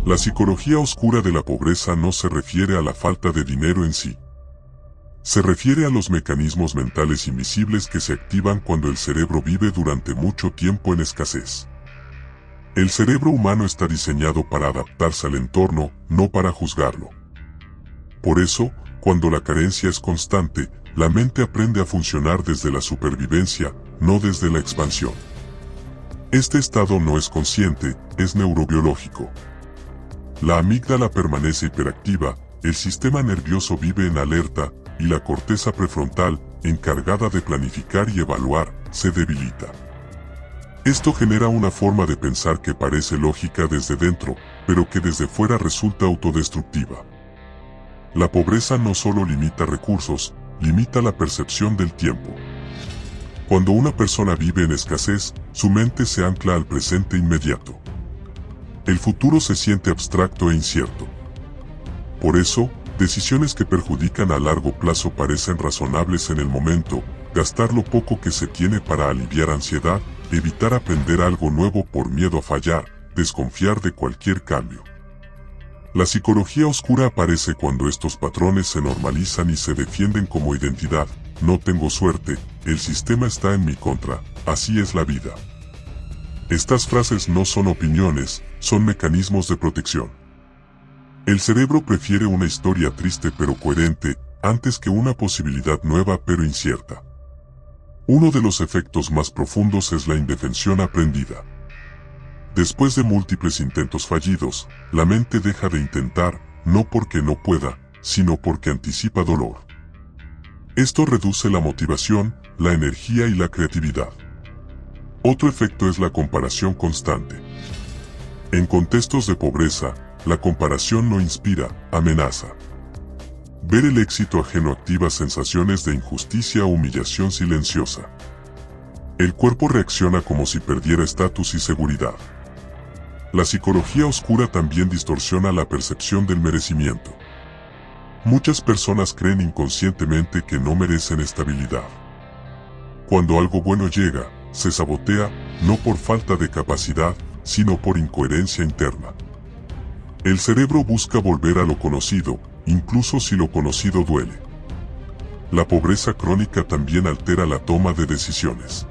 La psicología oscura de la pobreza no se refiere a la falta de dinero en sí. Se refiere a los mecanismos mentales invisibles que se activan cuando el cerebro vive durante mucho tiempo en escasez. El cerebro humano está diseñado para adaptarse al entorno, no para juzgarlo. Por eso, cuando la carencia es constante, la mente aprende a funcionar desde la supervivencia, no desde la expansión. Este estado no es consciente, es neurobiológico. La amígdala permanece hiperactiva, el sistema nervioso vive en alerta, y la corteza prefrontal, encargada de planificar y evaluar, se debilita. Esto genera una forma de pensar que parece lógica desde dentro, pero que desde fuera resulta autodestructiva. La pobreza no solo limita recursos, limita la percepción del tiempo. Cuando una persona vive en escasez, su mente se ancla al presente inmediato. El futuro se siente abstracto e incierto. Por eso, decisiones que perjudican a largo plazo parecen razonables en el momento: gastar lo poco que se tiene para aliviar ansiedad, evitar aprender algo nuevo por miedo a fallar, desconfiar de cualquier cambio. La psicología oscura aparece cuando estos patrones se normalizan y se defienden como identidad. No tengo suerte, el sistema está en mi contra, así es la vida. Estas frases no son opiniones, son mecanismos de protección. El cerebro prefiere una historia triste pero coherente, antes que una posibilidad nueva pero incierta. Uno de los efectos más profundos es la indefensión aprendida. Después de múltiples intentos fallidos, la mente deja de intentar, no porque no pueda, sino porque anticipa dolor. Esto reduce la motivación, la energía y la creatividad. Otro efecto es la comparación constante. En contextos de pobreza, la comparación no inspira, amenaza. Ver el éxito ajeno activa sensaciones de injusticia o humillación silenciosa. El cuerpo reacciona como si perdiera estatus y seguridad. La psicología oscura también distorsiona la percepción del merecimiento. Muchas personas creen inconscientemente que no merecen estabilidad. Cuando algo bueno llega, se sabotea, no por falta de capacidad, sino por incoherencia interna. El cerebro busca volver a lo conocido, incluso si lo conocido duele. La pobreza crónica también altera la toma de decisiones.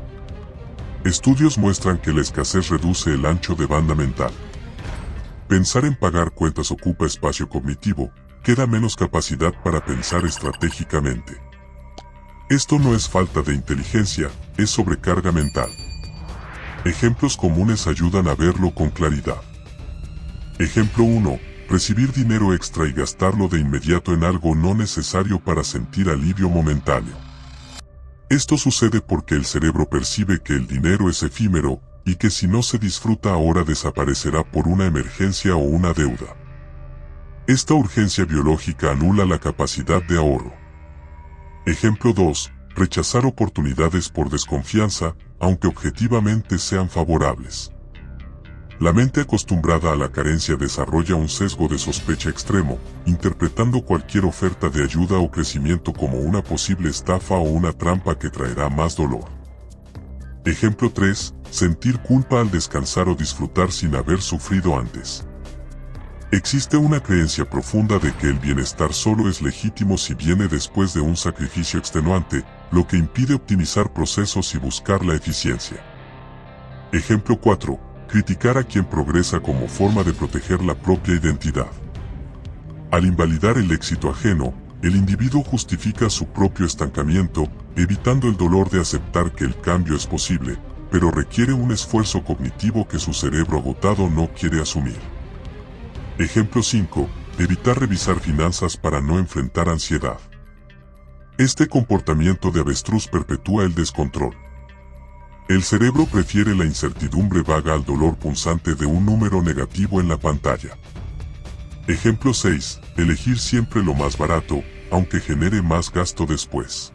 Estudios muestran que la escasez reduce el ancho de banda mental. Pensar en pagar cuentas ocupa espacio cognitivo, queda menos capacidad para pensar estratégicamente. Esto no es falta de inteligencia, es sobrecarga mental. Ejemplos comunes ayudan a verlo con claridad. Ejemplo 1. Recibir dinero extra y gastarlo de inmediato en algo no necesario para sentir alivio momentáneo. Esto sucede porque el cerebro percibe que el dinero es efímero, y que si no se disfruta ahora desaparecerá por una emergencia o una deuda. Esta urgencia biológica anula la capacidad de ahorro. Ejemplo 2. Rechazar oportunidades por desconfianza, aunque objetivamente sean favorables. La mente acostumbrada a la carencia desarrolla un sesgo de sospecha extremo, interpretando cualquier oferta de ayuda o crecimiento como una posible estafa o una trampa que traerá más dolor. Ejemplo 3. Sentir culpa al descansar o disfrutar sin haber sufrido antes. Existe una creencia profunda de que el bienestar solo es legítimo si viene después de un sacrificio extenuante, lo que impide optimizar procesos y buscar la eficiencia. Ejemplo 4. Criticar a quien progresa como forma de proteger la propia identidad. Al invalidar el éxito ajeno, el individuo justifica su propio estancamiento, evitando el dolor de aceptar que el cambio es posible, pero requiere un esfuerzo cognitivo que su cerebro agotado no quiere asumir. Ejemplo 5. Evitar revisar finanzas para no enfrentar ansiedad. Este comportamiento de avestruz perpetúa el descontrol. El cerebro prefiere la incertidumbre vaga al dolor punzante de un número negativo en la pantalla. Ejemplo 6. Elegir siempre lo más barato, aunque genere más gasto después.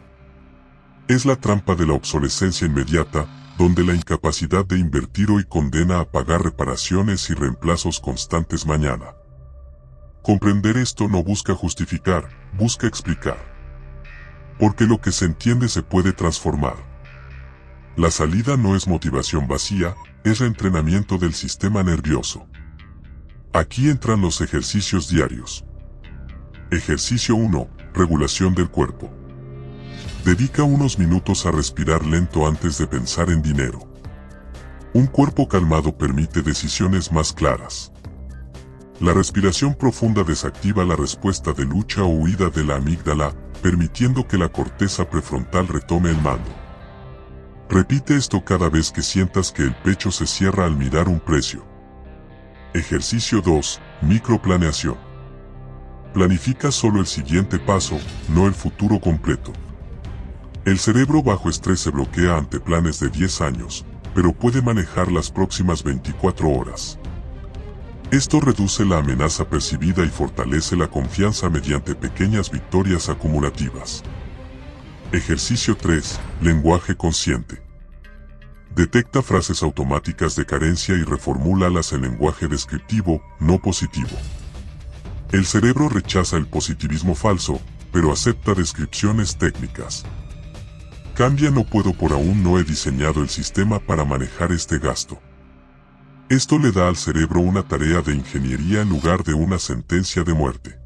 Es la trampa de la obsolescencia inmediata, donde la incapacidad de invertir hoy condena a pagar reparaciones y reemplazos constantes mañana. Comprender esto no busca justificar, busca explicar. Porque lo que se entiende se puede transformar. La salida no es motivación vacía, es reentrenamiento del sistema nervioso. Aquí entran los ejercicios diarios. Ejercicio 1. Regulación del cuerpo. Dedica unos minutos a respirar lento antes de pensar en dinero. Un cuerpo calmado permite decisiones más claras. La respiración profunda desactiva la respuesta de lucha o huida de la amígdala, permitiendo que la corteza prefrontal retome el mando. Repite esto cada vez que sientas que el pecho se cierra al mirar un precio. Ejercicio 2. Microplaneación. Planifica solo el siguiente paso, no el futuro completo. El cerebro bajo estrés se bloquea ante planes de 10 años, pero puede manejar las próximas 24 horas. Esto reduce la amenaza percibida y fortalece la confianza mediante pequeñas victorias acumulativas. Ejercicio 3. Lenguaje consciente. Detecta frases automáticas de carencia y reformúlalas en lenguaje descriptivo, no positivo. El cerebro rechaza el positivismo falso, pero acepta descripciones técnicas. Cambia "no puedo por aún no he diseñado el sistema para manejar este gasto". Esto le da al cerebro una tarea de ingeniería en lugar de una sentencia de muerte.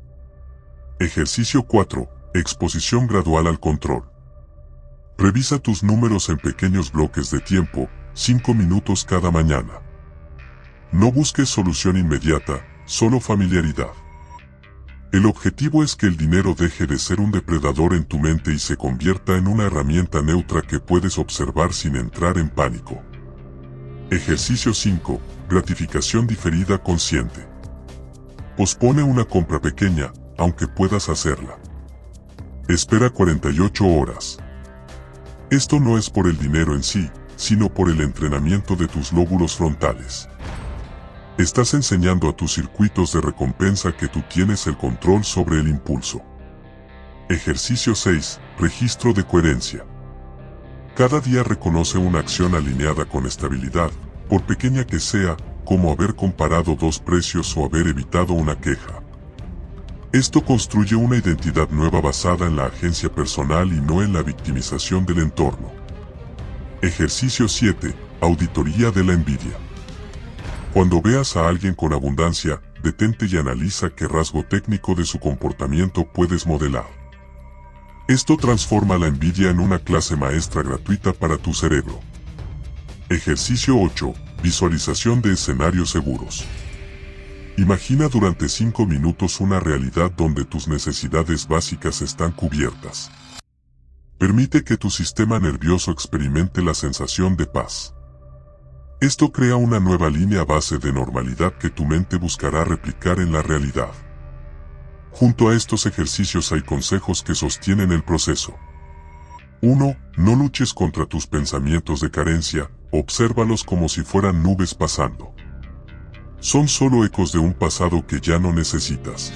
Ejercicio 4. Exposición gradual al control. Revisa tus números en pequeños bloques de tiempo, 5 minutos cada mañana. No busques solución inmediata, solo familiaridad. El objetivo es que el dinero deje de ser un depredador en tu mente y se convierta en una herramienta neutra que puedes observar sin entrar en pánico. Ejercicio 5. Gratificación diferida consciente. Pospone una compra pequeña, aunque puedas hacerla. Espera 48 horas. Esto no es por el dinero en sí, sino por el entrenamiento de tus lóbulos frontales. Estás enseñando a tus circuitos de recompensa que tú tienes el control sobre el impulso. Ejercicio 6. Registro de coherencia. Cada día reconoce una acción alineada con estabilidad, por pequeña que sea, como haber comparado 2 precios o haber evitado una queja. Esto construye una identidad nueva basada en la agencia personal y no en la victimización del entorno. Ejercicio 7. Auditoría de la envidia. Cuando veas a alguien con abundancia, detente y analiza qué rasgo técnico de su comportamiento puedes modelar. Esto transforma la envidia en una clase maestra gratuita para tu cerebro. Ejercicio 8. Visualización de escenarios seguros. Imagina durante 5 minutos una realidad donde tus necesidades básicas están cubiertas. Permite que tu sistema nervioso experimente la sensación de paz. Esto crea una nueva línea base de normalidad que tu mente buscará replicar en la realidad. Junto a estos ejercicios hay consejos que sostienen el proceso. 1. No luches contra tus pensamientos de carencia, obsérvalos como si fueran nubes pasando. Son solo ecos de un pasado que ya no necesitas.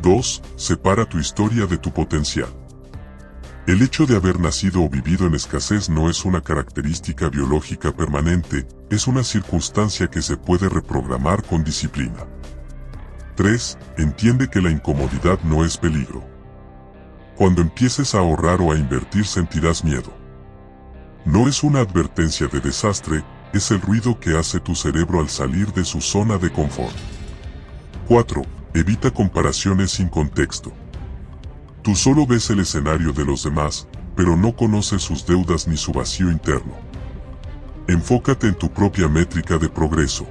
2. Separa tu historia de tu potencial. El hecho de haber nacido o vivido en escasez no es una característica biológica permanente, es una circunstancia que se puede reprogramar con disciplina. 3. Entiende que la incomodidad no es peligro. Cuando empieces a ahorrar o a invertir sentirás miedo. No es una advertencia de desastre, es el ruido que hace tu cerebro al salir de su zona de confort. 4. Evita comparaciones sin contexto. Tú solo ves el escenario de los demás, pero no conoces sus deudas ni su vacío interno. Enfócate en tu propia métrica de progreso.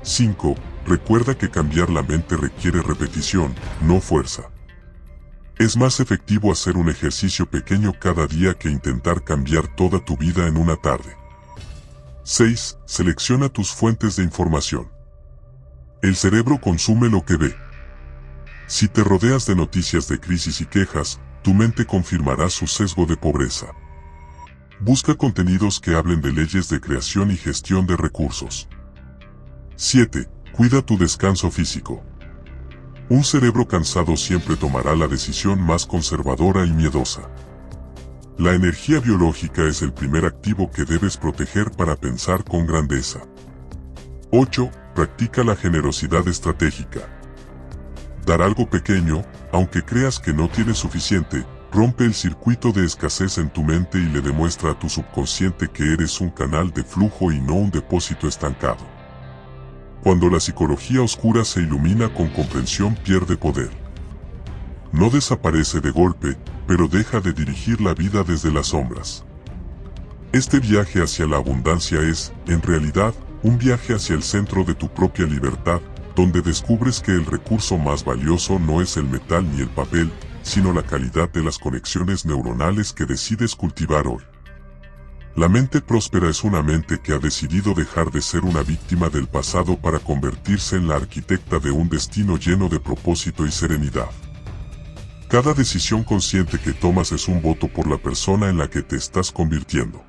5. Recuerda que cambiar la mente requiere repetición, no fuerza. Es más efectivo hacer un ejercicio pequeño cada día que intentar cambiar toda tu vida en una tarde. 6. Selecciona tus fuentes de información. El cerebro consume lo que ve. Si te rodeas de noticias de crisis y quejas, tu mente confirmará su sesgo de pobreza. Busca contenidos que hablen de leyes de creación y gestión de recursos. 7. Cuida tu descanso físico. Un cerebro cansado siempre tomará la decisión más conservadora y miedosa. La energía biológica es el primer activo que debes proteger para pensar con grandeza. 8. Practica la generosidad estratégica. Dar algo pequeño, aunque creas que no tienes suficiente, rompe el circuito de escasez en tu mente y le demuestra a tu subconsciente que eres un canal de flujo y no un depósito estancado. Cuando la psicología oscura se ilumina con comprensión pierde poder. No desaparece de golpe, pero deja de dirigir la vida desde las sombras. Este viaje hacia la abundancia es, en realidad, un viaje hacia el centro de tu propia libertad, donde descubres que el recurso más valioso no es el metal ni el papel, sino la calidad de las conexiones neuronales que decides cultivar hoy. La mente próspera es una mente que ha decidido dejar de ser una víctima del pasado para convertirse en la arquitecta de un destino lleno de propósito y serenidad. Cada decisión consciente que tomas es un voto por la persona en la que te estás convirtiendo.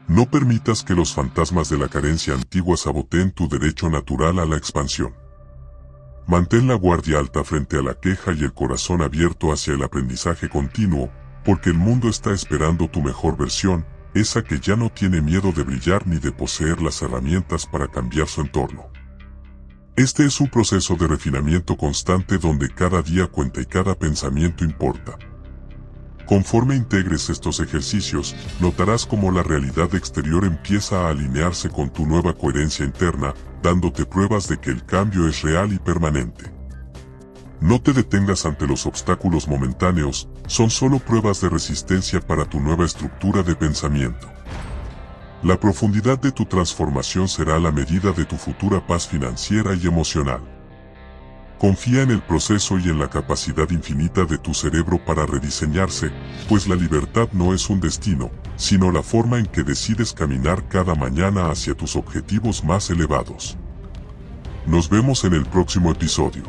No permitas que los fantasmas de la carencia antigua saboteen tu derecho natural a la expansión. Mantén la guardia alta frente a la queja y el corazón abierto hacia el aprendizaje continuo, porque el mundo está esperando tu mejor versión, esa que ya no tiene miedo de brillar ni de poseer las herramientas para cambiar su entorno. Este es un proceso de refinamiento constante donde cada día cuenta y cada pensamiento importa. Conforme integres estos ejercicios, notarás cómo la realidad exterior empieza a alinearse con tu nueva coherencia interna, dándote pruebas de que el cambio es real y permanente. No te detengas ante los obstáculos momentáneos, son solo pruebas de resistencia para tu nueva estructura de pensamiento. La profundidad de tu transformación será la medida de tu futura paz financiera y emocional. Confía en el proceso y en la capacidad infinita de tu cerebro para rediseñarse, pues la libertad no es un destino, sino la forma en que decides caminar cada mañana hacia tus objetivos más elevados. Nos vemos en el próximo episodio.